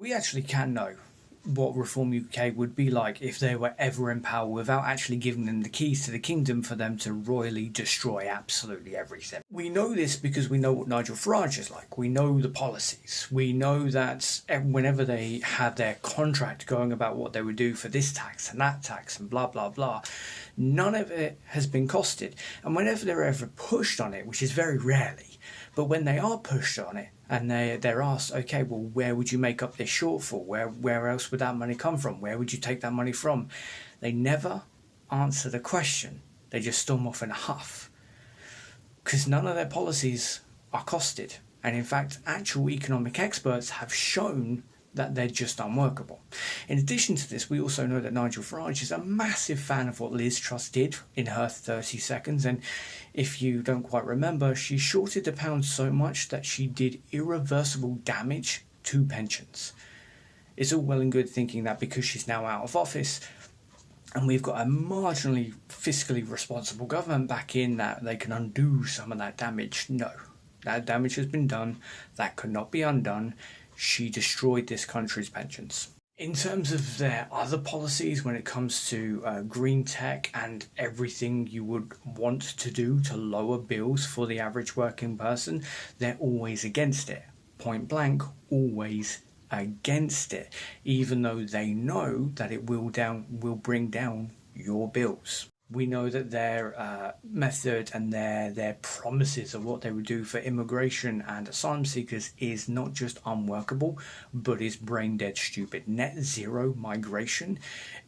We actually can know what Reform UK would be like if they were ever in power without actually giving them the keys to the kingdom for them to royally destroy absolutely everything. We know this because we know what Nigel Farage is like. We know the policies. We know that whenever they had their contract going about what they would do for this tax and that tax and blah, blah, blah, none of it has been costed. And whenever they're ever pushed on it, which is very rarely, but when they are pushed on it, and they're asked, okay, well, where would you make up this shortfall? Where else would that money come from? Where would you take that money from? They never answer the question. They just storm off in a huff. Because none of their policies are costed. And in fact, actual economic experts have shown that they're just unworkable. In addition to this, we also know that Nigel Farage is a massive fan of what Liz Truss did in her 30 seconds, and if you don't quite remember, she shorted the pound so much that she did irreversible damage to pensions. It's all well and good thinking that because she's now out of office and we've got a marginally fiscally responsible government back in, that they can undo some of that damage. No, that damage has been done. That could not be undone. She destroyed this country's pensions. In terms of their other policies, when it comes to green tech and everything you would want to do to lower bills for the average working person, they're always against it. Point blank, always against it, even though they know that it will bring down your bills. We know that their method and their promises of what they would do for immigration and asylum seekers is not just unworkable, but is brain dead stupid. Net zero migration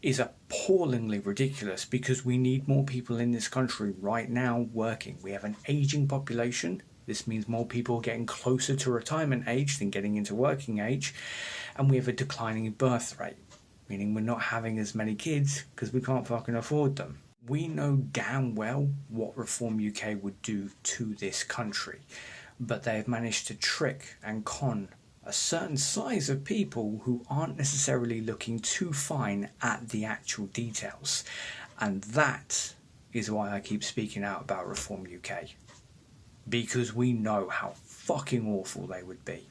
is appallingly ridiculous because we need more people in this country right now working. We have an aging population. This means more people getting closer to retirement age than getting into working age. And we have a declining birth rate, meaning we're not having as many kids because we can't fucking afford them. We know damn well what Reform UK would do to this country, but they have managed to trick and con a certain size of people who aren't necessarily looking too fine at the actual details. And that is why I keep speaking out about Reform UK. Because we know how fucking awful they would be.